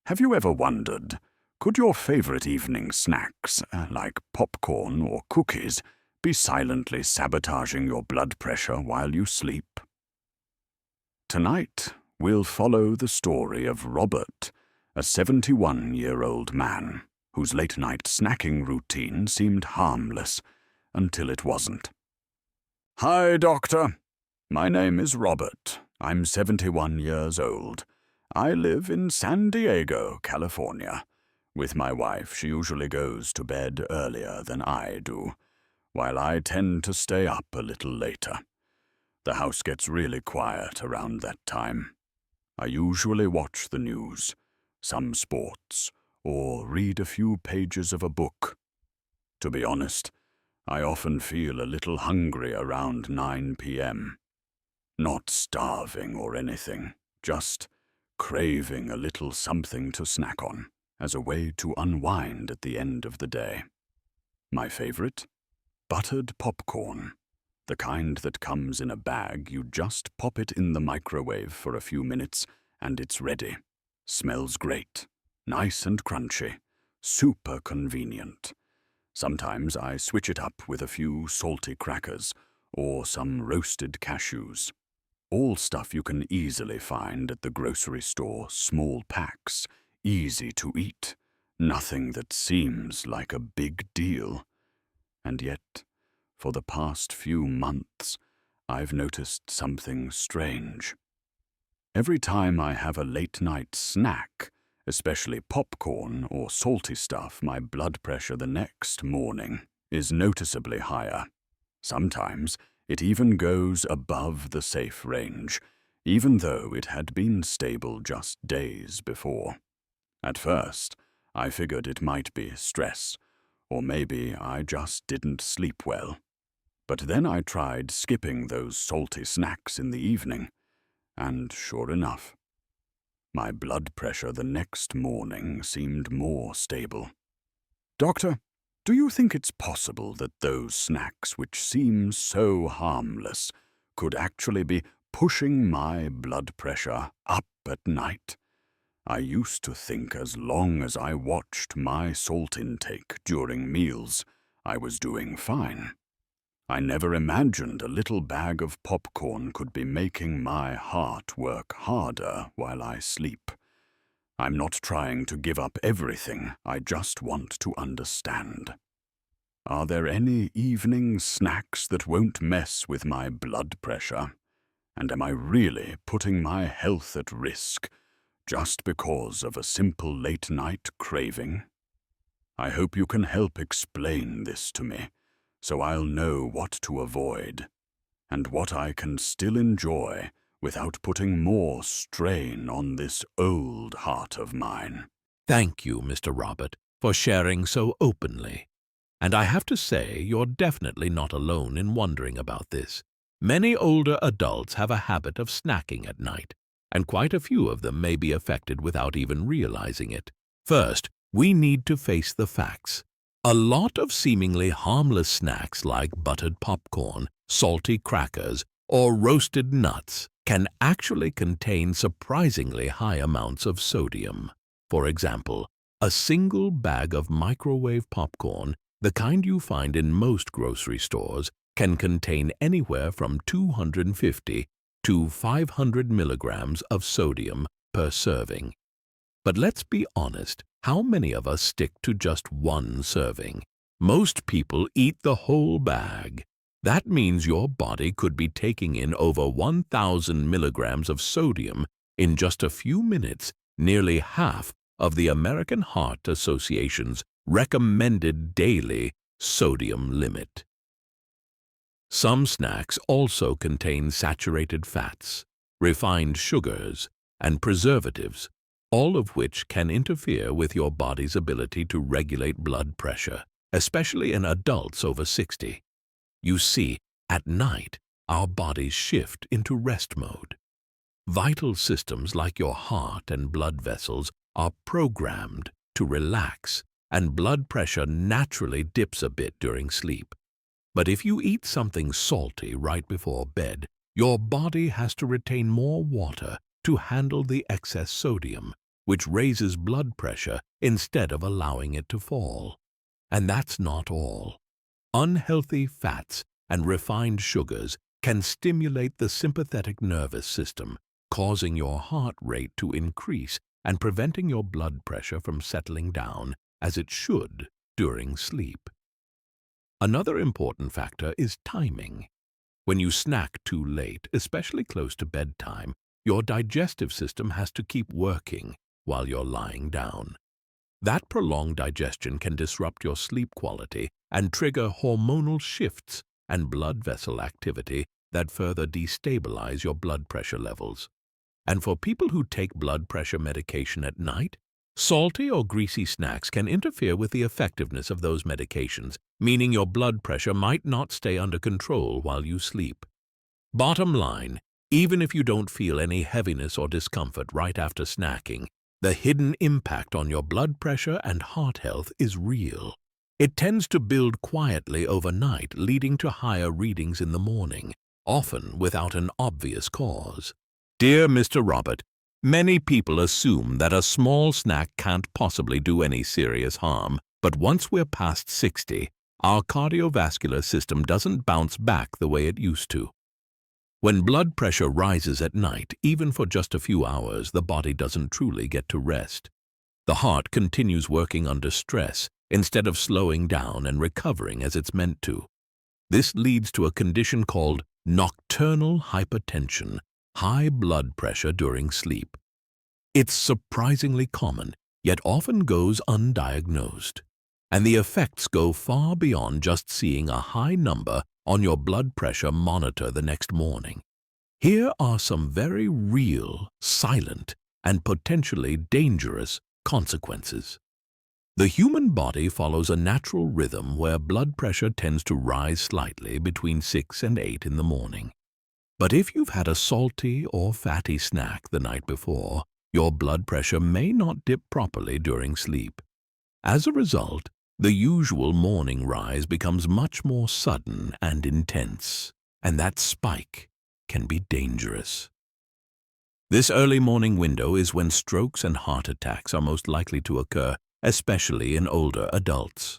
Have you ever wondered, could your favorite evening snacks, like popcorn or cookies, be silently sabotaging your blood pressure while you sleep? Tonight, we'll follow the story of Robert, a 71-year-old man whose late-night snacking routine seemed harmless until it wasn't. Hi, Doctor. My name is Robert. I'm 71 years old. I live in San Diego, California. With my wife, she usually goes to bed earlier than I do, while I tend to stay up a little later. The house gets really quiet around that time. I usually watch the news, some sports, or read a few pages of a book. To be honest, I often feel a little hungry around 9 p.m. Not starving or anything, just craving a little something to snack on as a way to unwind at the end of the day. My favorite? Buttered popcorn. The kind that comes in a bag, you just pop it in the microwave for a few minutes and it's ready. Smells great, nice and crunchy, super convenient. Sometimes I switch it up with a few salty crackers or some roasted cashews. All stuff you can easily find at the grocery store, small packs, easy to eat, nothing that seems like a big deal. And yet, for the past few months, I've noticed something strange. Every time I have a late-night snack, especially popcorn or salty stuff, my blood pressure the next morning is noticeably higher. Sometimes it even goes above the safe range, even though it had been stable just days before. At first, I figured it might be stress, or maybe I just didn't sleep well. But then I tried skipping those salty snacks in the evening, and sure enough, my blood pressure the next morning seemed more stable. Doctor, do you think it's possible that those snacks, which seem so harmless, could actually be pushing my blood pressure up at night? I used to think as long as I watched my salt intake during meals, I was doing fine. I never imagined a little bag of popcorn could be making my heart work harder while I sleep. I'm not trying to give up everything, I just want to understand. Are there any evening snacks that won't mess with my blood pressure? And am I really putting my health at risk just because of a simple late-night craving? I hope you can help explain this to me, so I'll know what to avoid, and what I can still enjoy without putting more strain on this old heart of mine. Thank you, Mr. Robert, for sharing so openly. And I have to say, you're definitely not alone in wondering about this. Many older adults have a habit of snacking at night, and quite a few of them may be affected without even realizing it. First, we need to face the facts. A lot of seemingly harmless snacks like buttered popcorn, salty crackers, or roasted nuts can actually contain surprisingly high amounts of sodium. For example, a single bag of microwave popcorn, the kind you find in most grocery stores, can contain anywhere from 250 to 500 milligrams of sodium per serving. But let's be honest, how many of us stick to just one serving? Most people eat the whole bag. That means your body could be taking in over 1,000 milligrams of sodium in just a few minutes, nearly half of the American Heart Association's recommended daily sodium limit. Some snacks also contain saturated fats, refined sugars, and preservatives, all of which can interfere with your body's ability to regulate blood pressure, especially in adults over 60. You see, at night, our bodies shift into rest mode. Vital systems like your heart and blood vessels are programmed to relax, and blood pressure naturally dips a bit during sleep. But if you eat something salty right before bed, your body has to retain more water to handle the excess sodium, which raises blood pressure instead of allowing it to fall. And that's not all. Unhealthy fats and refined sugars can stimulate the sympathetic nervous system, causing your heart rate to increase and preventing your blood pressure from settling down as it should during sleep. Another important factor is timing. When you snack too late, especially close to bedtime, your digestive system has to keep working while you're lying down. That prolonged digestion can disrupt your sleep quality and trigger hormonal shifts and blood vessel activity that further destabilize your blood pressure levels. And for people who take blood pressure medication at night, salty or greasy snacks can interfere with the effectiveness of those medications, meaning your blood pressure might not stay under control while you sleep. Bottom line, even if you don't feel any heaviness or discomfort right after snacking, the hidden impact on your blood pressure and heart health is real. It tends to build quietly overnight, leading to higher readings in the morning, often without an obvious cause. Dear Mr. Robert, many people assume that a small snack can't possibly do any serious harm, but once we're past 60, our cardiovascular system doesn't bounce back the way it used to. When blood pressure rises at night, even for just a few hours, the body doesn't truly get to rest. The heart continues working under stress instead of slowing down and recovering as it's meant to. This leads to a condition called nocturnal hypertension, high blood pressure during sleep. It's surprisingly common, yet often goes undiagnosed. And the effects go far beyond just seeing a high number on your blood pressure monitor the next morning. Here are some very real, silent, and potentially dangerous consequences. The human body follows a natural rhythm where blood pressure tends to rise slightly between 6 and 8 in the morning. But if you've had a salty or fatty snack the night before, your blood pressure may not dip properly during sleep. As a result, the usual morning rise becomes much more sudden and intense, and that spike can be dangerous. This early morning window is when strokes and heart attacks are most likely to occur, especially in older adults.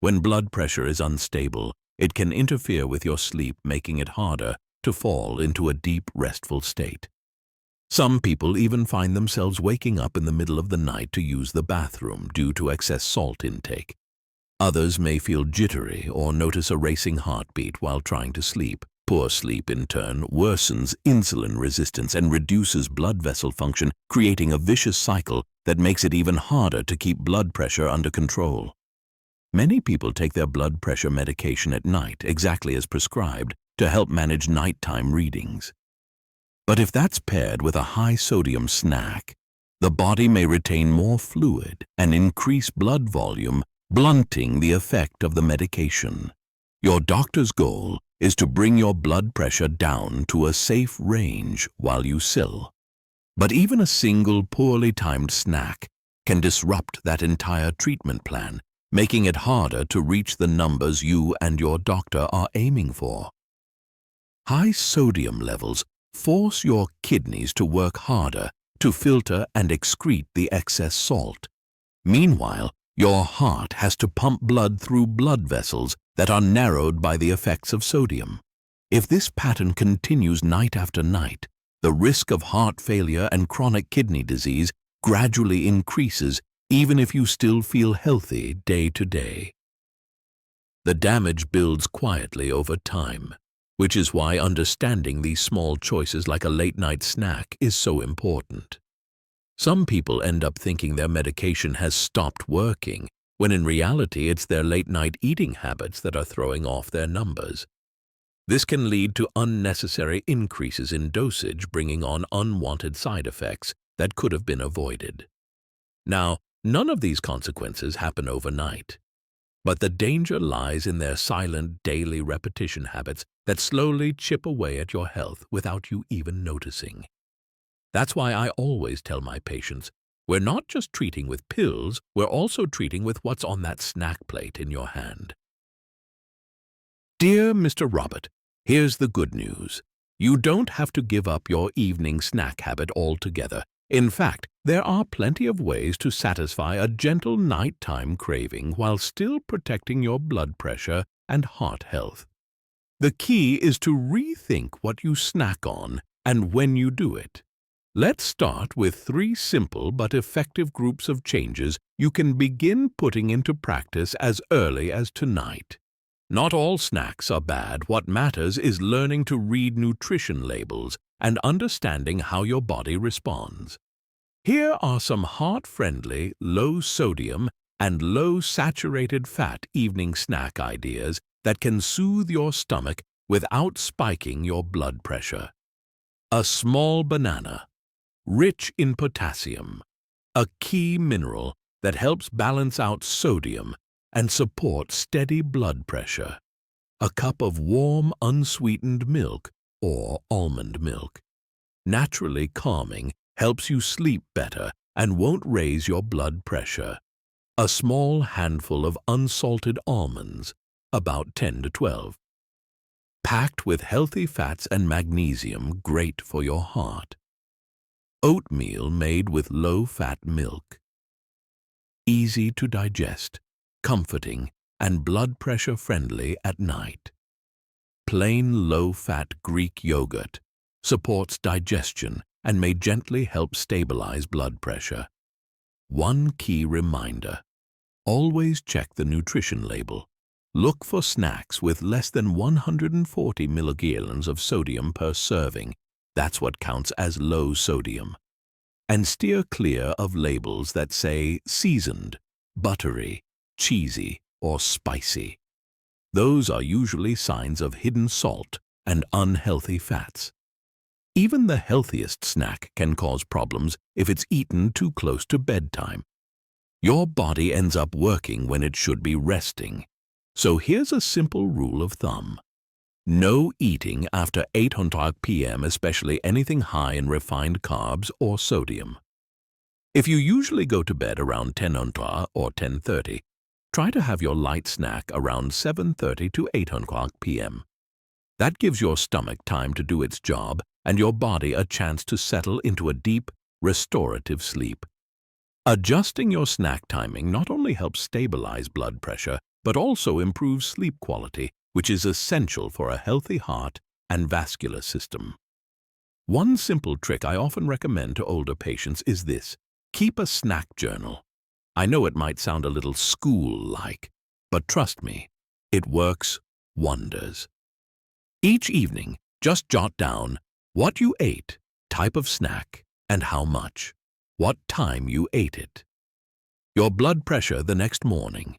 When blood pressure is unstable, it can interfere with your sleep, making it harder to fall into a deep, restful state. Some people even find themselves waking up in the middle of the night to use the bathroom due to excess salt intake. Others may feel jittery or notice a racing heartbeat while trying to sleep. Poor sleep, in turn, worsens insulin resistance and reduces blood vessel function, creating a vicious cycle that makes it even harder to keep blood pressure under control. Many people take their blood pressure medication at night, exactly as prescribed, to help manage nighttime readings. But if that's paired with a high-sodium snack, the body may retain more fluid and increase blood volume, blunting the effect of the medication. Your doctor's goal is to bring your blood pressure down to a safe range while you still. But even a single poorly timed snack can disrupt that entire treatment plan, making it harder to reach the numbers you and your doctor are aiming for. High sodium levels force your kidneys to work harder to filter and excrete the excess salt. Meanwhile, your heart has to pump blood through blood vessels that are narrowed by the effects of sodium. If this pattern continues night after night, the risk of heart failure and chronic kidney disease gradually increases even if you still feel healthy day to day. The damage builds quietly over time, which is why understanding these small choices like a late-night snack is so important. Some people end up thinking their medication has stopped working, when in reality it's their late-night eating habits that are throwing off their numbers. This can lead to unnecessary increases in dosage, bringing on unwanted side effects that could have been avoided. Now, none of these consequences happen overnight, but the danger lies in their silent daily repetition habits that slowly chip away at your health without you even noticing. That's why I always tell my patients, we're not just treating with pills, we're also treating with what's on that snack plate in your hand. Dear Mr. Robert, here's the good news. You don't have to give up your evening snack habit altogether. In fact, there are plenty of ways to satisfy a gentle nighttime craving while still protecting your blood pressure and heart health. The key is to rethink what you snack on and when you do it. Let's start with 3 simple but effective groups of changes you can begin putting into practice as early as tonight. Not all snacks are bad. What matters is learning to read nutrition labels and understanding how your body responds. Here are some heart-friendly, low-sodium and low-saturated fat evening snack ideas that can soothe your stomach without spiking your blood pressure. A small banana, rich in potassium, a key mineral that helps balance out sodium and support steady blood pressure. A cup of warm, unsweetened milk or almond milk. Naturally calming, helps you sleep better and won't raise your blood pressure. A small handful of unsalted almonds, about 10 to 12. Packed with healthy fats and magnesium, great for your heart. Oatmeal made with low-fat milk. Easy to digest, comforting, and blood pressure friendly at night. Plain low-fat Greek yogurt supports digestion and may gently help stabilize blood pressure. One key reminder: always check the nutrition label. Look for snacks with less than 140 milligrams of sodium per serving. That's what counts as low sodium. And steer clear of labels that say seasoned, buttery, cheesy, or spicy. Those are usually signs of hidden salt and unhealthy fats. Even the healthiest snack can cause problems if it's eaten too close to bedtime. Your body ends up working when it should be resting. So here's a simple rule of thumb. No eating after 8 p.m., especially anything high in refined carbs or sodium. If you usually go to bed around 10 or 10:30, try to have your light snack around 7:30 to 8 p.m. That gives your stomach time to do its job and your body a chance to settle into a deep, restorative sleep. Adjusting your snack timing not only helps stabilize blood pressure, but also improves sleep quality, which is essential for a healthy heart and vascular system. One simple trick I often recommend to older patients is this: keep a snack journal. I know it might sound a little school-like, but trust me, it works wonders. Each evening, just jot down what you ate, type of snack, and how much, what time you ate it. Your blood pressure the next morning.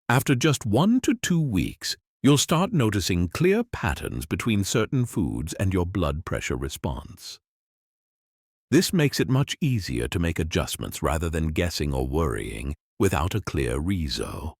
After just 1 to 2 weeks, you'll start noticing clear patterns between certain foods and your blood pressure response. This makes it much easier to make adjustments rather than guessing or worrying without a clear reason.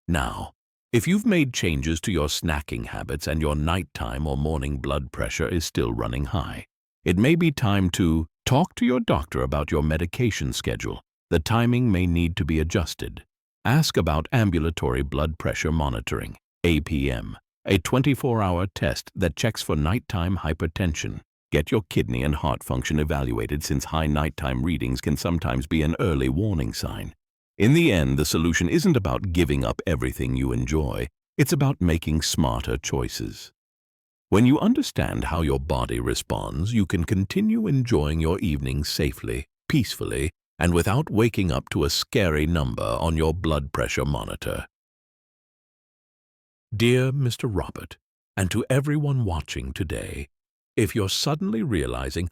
Now, if you've made changes to your snacking habits and your nighttime or morning blood pressure is still running high, it may be time to talk to your doctor about your medication schedule. The timing may need to be adjusted. Ask about ambulatory blood pressure monitoring, APM, a 24-hour test that checks for nighttime hypertension. Get your kidney and heart function evaluated, since high nighttime readings can sometimes be an early warning sign. In the end, the solution isn't about giving up everything you enjoy. It's about making smarter choices. When you understand how your body responds, you can continue enjoying your evenings safely, peacefully, and without waking up to a scary number on your blood pressure monitor. Dear Mr. Robert, and to everyone watching today, if you're suddenly realizing,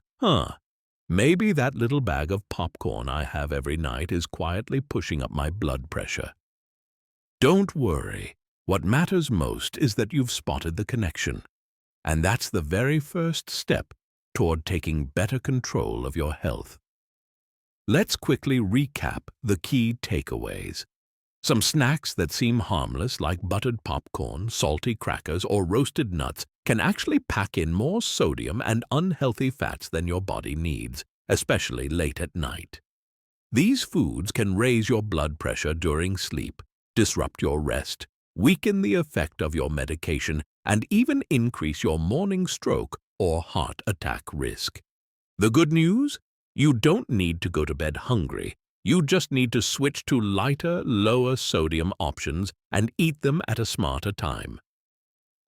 maybe that little bag of popcorn I have every night is quietly pushing up my blood pressure, don't worry. What matters most is that you've spotted the connection. And that's the very first step toward taking better control of your health. Let's quickly recap the key takeaways. Some snacks that seem harmless, like buttered popcorn, salty crackers, or roasted nuts, can actually pack in more sodium and unhealthy fats than your body needs, especially late at night. These foods can raise your blood pressure during sleep, disrupt your rest, weaken the effect of your medication, and even increase your morning stroke or heart attack risk. The good news? You don't need to go to bed hungry. You just need to switch to lighter, lower sodium options and eat them at a smarter time.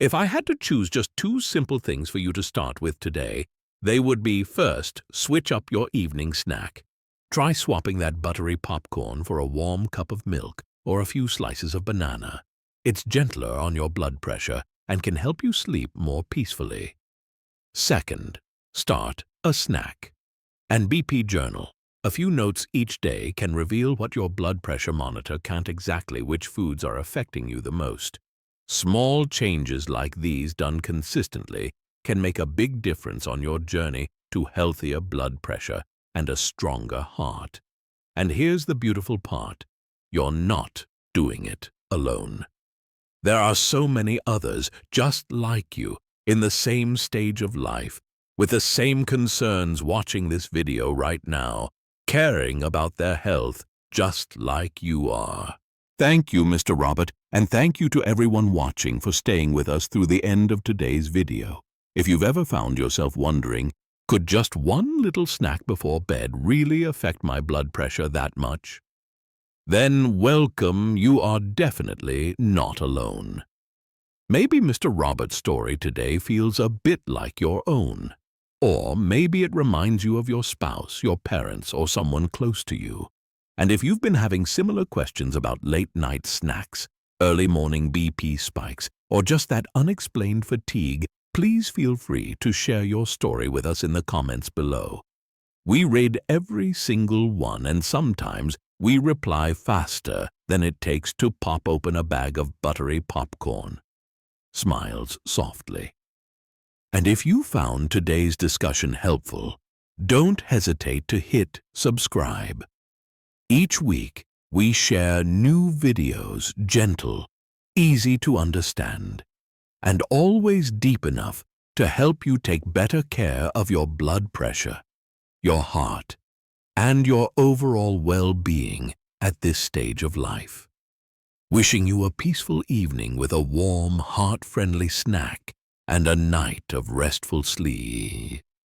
If I had to choose just 2 simple things for you to start with today, they would be: first, switch up your evening snack. Try swapping that buttery popcorn for a warm cup of milk or a few slices of banana. It's gentler on your blood pressure and can help you sleep more peacefully. Second, start a snack. And BP journal. A few notes each day can reveal what your blood pressure monitor can't exactly which foods are affecting you the most. Small changes like these done consistently can make a big difference on your journey to healthier blood pressure and a stronger heart. And here's the beautiful part: you're not doing it alone. There are so many others just like you in the same stage of life, with the same concerns watching this video right now, caring about their health just like you are. Thank you, Mr. Robert, and thank you to everyone watching for staying with us through the end of today's video. If you've ever found yourself wondering, could just one little snack before bed really affect my blood pressure that much? Then welcome, you are definitely not alone. Maybe Mr. Robert's story today feels a bit like your own. Or maybe it reminds you of your spouse, your parents, or someone close to you. And if you've been having similar questions about late-night snacks, early morning BP spikes, or just that unexplained fatigue, please feel free to share your story with us in the comments below. We read every single one, and sometimes we reply faster than it takes to pop open a bag of buttery popcorn. Smiles softly. And if you found today's discussion helpful, don't hesitate to hit subscribe. Each week, we share new videos, gentle, easy to understand, and always deep enough to help you take better care of your blood pressure, your heart, and your overall well-being at this stage of life. Wishing you a peaceful evening with a warm, heart-friendly snack and a night of restful sleep.